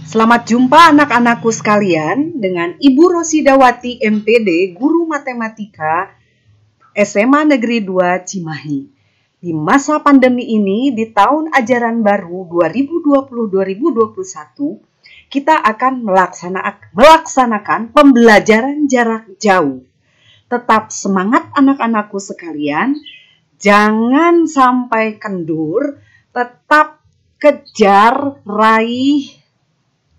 Selamat jumpa anak-anakku sekalian dengan Ibu Rosidawati MPD, Guru Matematika SMA Negeri 2 Cimahi. Di masa pandemi ini, di tahun ajaran baru 2020-2021, kita akan melaksanakan pembelajaran jarak jauh. Tetap semangat anak-anakku sekalian, jangan sampai kendur, tetap kejar, raih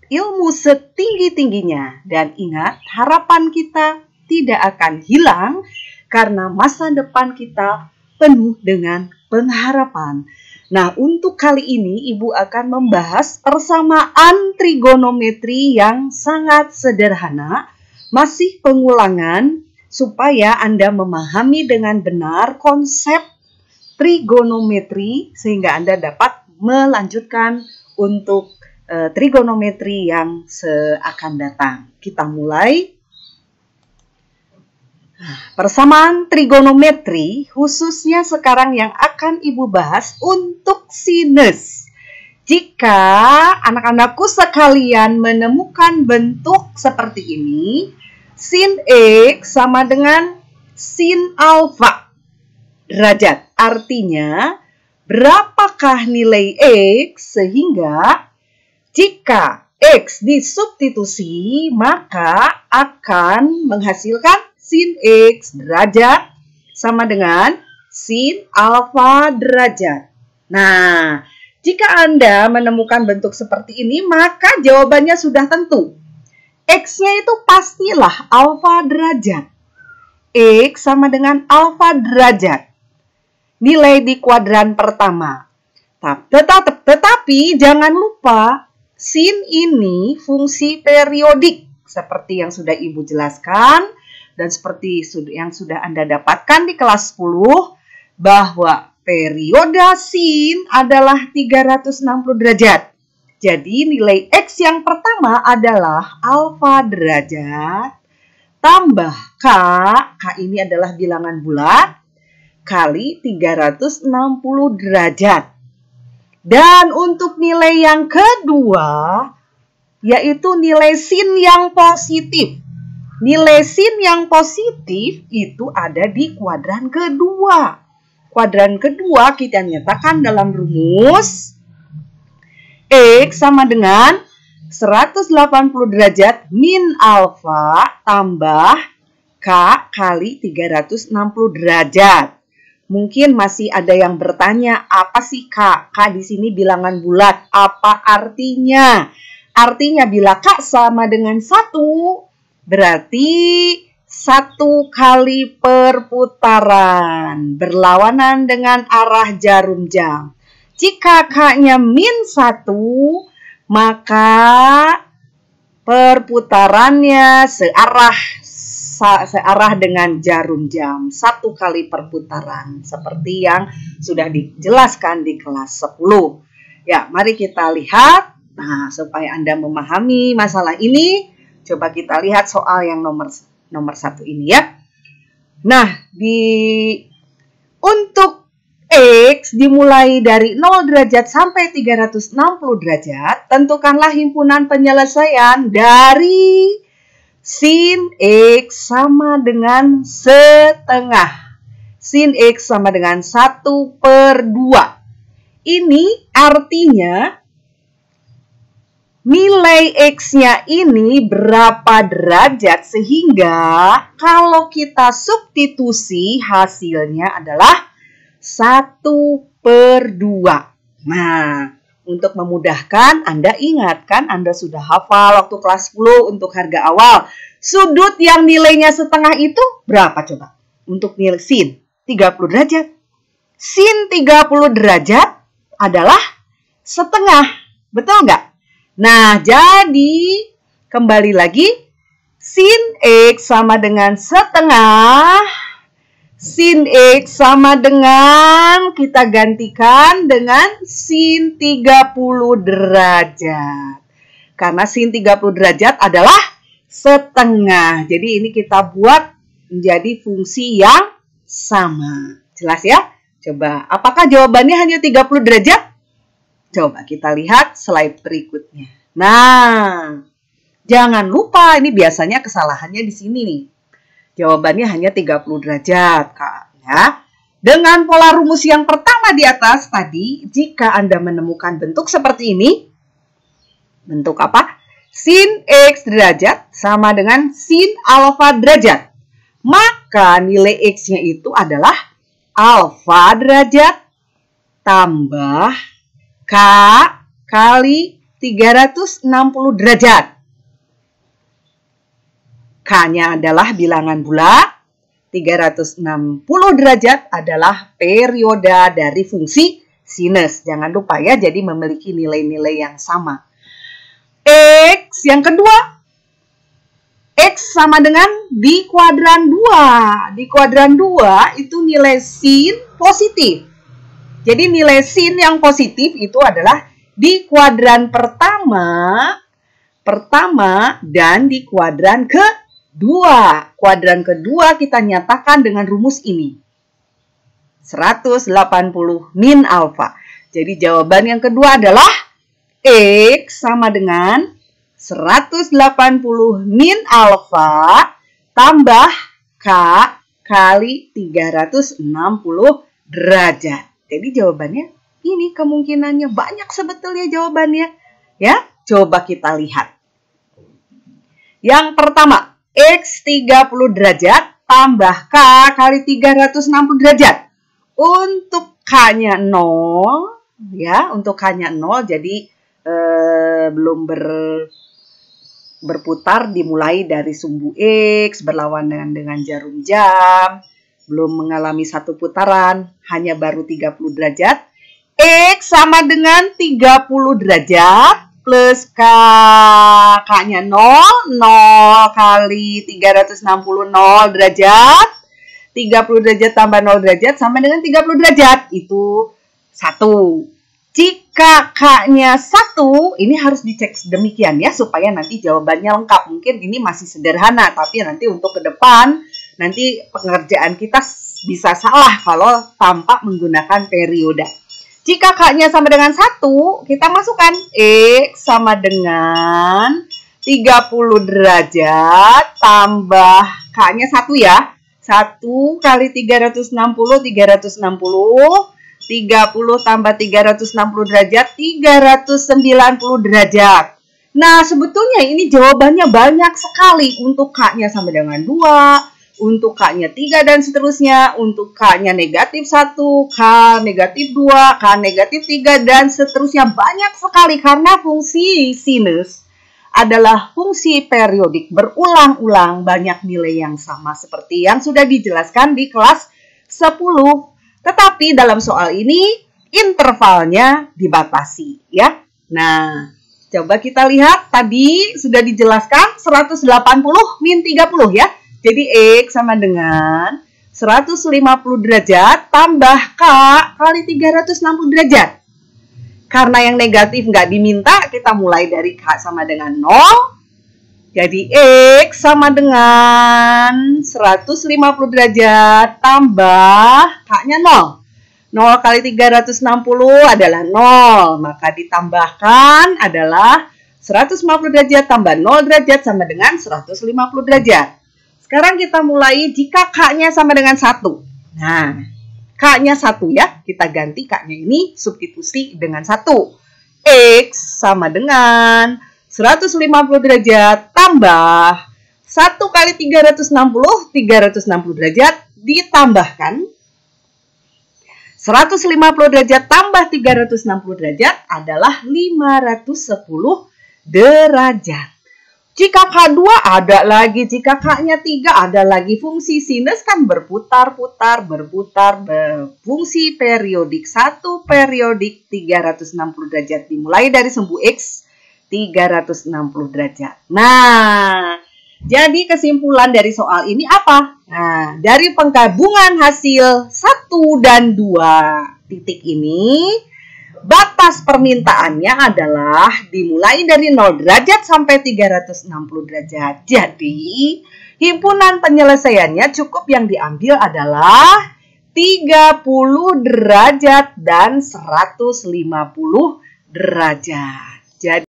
ilmu setinggi-tingginya. Dan ingat, harapan kita tidak akan hilang karena masa depan kita penuh dengan pengharapan. Nah, untuk kali ini Ibu akan membahas persamaan trigonometri yang sangat sederhana, masih pengulangan supaya Anda memahami dengan benar konsep trigonometri sehingga Anda dapat melanjutkan untuk trigonometri yang akan datang. Kita mulai. Persamaan trigonometri khususnya sekarang yang akan Ibu bahas untuk sinus. Jika anak-anakku sekalian menemukan bentuk seperti ini, sin X sama dengan sin alfa derajat. Artinya, berapakah nilai X sehingga jika X disubstitusi maka akan menghasilkan sin X derajat sama dengan sin alfa derajat. Nah, jika Anda menemukan bentuk seperti ini, maka jawabannya sudah tentu. X-nya itu pastilah alfa derajat. X sama dengan alfa derajat. Nilai di kuadran pertama. Tetapi jangan lupa, sin ini fungsi periodik. Seperti yang sudah Ibu jelaskan. Dan seperti yang sudah Anda dapatkan di kelas 10, bahwa periode sin adalah 360 derajat. Jadi nilai X yang pertama adalah alfa derajat, tambah K ini adalah bilangan bulat, kali 360 derajat. Dan untuk nilai yang kedua, yaitu nilai sin yang positif. Nilai sin yang positif itu ada di kuadran kedua. Kuadran kedua kita nyatakan dalam rumus X sama dengan 180 derajat min alfa tambah K kali 360 derajat. Mungkin masih ada yang bertanya, apa sih K? K di sini bilangan bulat. Apa artinya? Artinya bila K sama dengan 1, berarti 1 kali perputaran berlawanan dengan arah jarum jam. Jika K-nya min 1, maka perputarannya searah dengan jarum jam. 1 kali perputaran. Seperti yang sudah dijelaskan di kelas 10. Ya, mari kita lihat. Nah, supaya Anda memahami masalah ini, coba kita lihat soal yang nomor 1 ini ya. Nah, untuk X dimulai dari 0 derajat sampai 360 derajat, tentukanlah himpunan penyelesaian dari sin X sama dengan setengah. Sin X sama dengan 1/2. Ini artinya nilai X-nya ini berapa derajat sehingga kalau kita substitusi hasilnya adalah 1/2. Nah, untuk memudahkan Anda ingatkan, Anda sudah hafal waktu kelas 10 untuk harga awal. Sudut yang nilainya setengah itu berapa coba? Untuk nilai sin 30 derajat. Sin 30 derajat adalah setengah. Betul nggak? Nah, jadi kembali lagi, sin X sama dengan setengah, sin X sama dengan, kita gantikan dengan sin 30 derajat. Karena sin 30 derajat adalah setengah. Jadi ini kita buat menjadi fungsi yang sama. Jelas ya? Coba, apakah jawabannya hanya 30 derajat? Coba kita lihat slide berikutnya. Nah, jangan lupa ini biasanya kesalahannya di sini nih. Jawabannya hanya 30 derajat, Kak. Ya. Dengan pola rumus yang pertama di atas tadi, jika Anda menemukan bentuk seperti ini, bentuk apa? Sin X derajat sama dengan sin alfa derajat. Maka nilai X-nya itu adalah alfa derajat tambah K kali 360 derajat. K-nya adalah bilangan bulat, 360 derajat adalah perioda dari fungsi sinus. Jangan lupa ya, jadi memiliki nilai-nilai yang sama. X yang kedua, X sama dengan di kuadran 2. Di kuadran 2 itu nilai sin positif. Jadi nilai sin yang positif itu adalah di kuadran pertama dan di kuadran kedua. Kuadran kedua kita nyatakan dengan rumus ini. 180 min alfa. Jadi jawaban yang kedua adalah X sama dengan 180 min alfa tambah K kali 360 derajat. Jadi jawabannya ini kemungkinannya banyak sebetulnya jawabannya. Ya, coba kita lihat. Yang pertama, X 30 derajat tambah K kali 360 derajat. Untuk K-nya 0, ya, untuk K-nya 0, jadi belum berputar dimulai dari sumbu X berlawanan dengan jarum jam, belum mengalami satu putaran, hanya baru 30 derajat. X sama dengan 30 derajat plus K-nya 0, 0 kali 360, 0 derajat. 30 derajat tambah 0 derajat sama dengan 30 derajat, itu 1. Jika K-nya 1, ini harus dicek demikian ya, supaya nanti jawabannya lengkap. Mungkin ini masih sederhana, tapi nanti untuk ke depan, nanti pengerjaan kita bisa salah kalau tanpa menggunakan perioda. Jika K-nya sama dengan 1, kita masukkan X sama dengan 30 derajat tambah K-nya 1 ya. 1 kali 360, 30 tambah 360 derajat, 390 derajat. Nah, sebetulnya ini jawabannya banyak sekali. Untuk K-nya sama dengan 2, untuk K-nya 3 dan seterusnya, untuk K-nya negatif 1, K negatif 2, K negatif 3 dan seterusnya. Banyak sekali karena fungsi sinus adalah fungsi periodik berulang-ulang, banyak nilai yang sama seperti yang sudah dijelaskan di kelas 10. Tetapi dalam soal ini intervalnya dibatasi ya. Nah, coba kita lihat tadi sudah dijelaskan 180 min 30 ya. Jadi X sama dengan 150 derajat tambah K kali 360 derajat. Karena yang negatif nggak diminta, kita mulai dari K sama dengan 0. Jadi X sama dengan 150 derajat tambah K-nya 0. 0 kali 360 adalah 0. Maka ditambahkan adalah 150 derajat tambah 0 derajat sama dengan 150 derajat. Sekarang kita mulai jika K-nya sama dengan 1. Nah, K-nya 1 ya. Kita ganti K-nya ini substitusi dengan 1. X sama dengan 150 derajat tambah 1 kali 360 derajat ditambahkan 150 derajat tambah 360 derajat adalah 510 derajat. Jika K2 ada lagi, jika K-nya 3 ada lagi. Fungsi sinus kan berputar-putar, berfungsi periodik. Satu periodik 360 derajat dimulai dari sumbu X 360 derajat. Nah, jadi kesimpulan dari soal ini apa? Nah, dari penggabungan hasil 1 dan 2 titik ini, batas permintaannya adalah dimulai dari 0 derajat sampai 360 derajat. Jadi, himpunan penyelesaiannya cukup yang diambil adalah 30 derajat dan 150 derajat. Jadi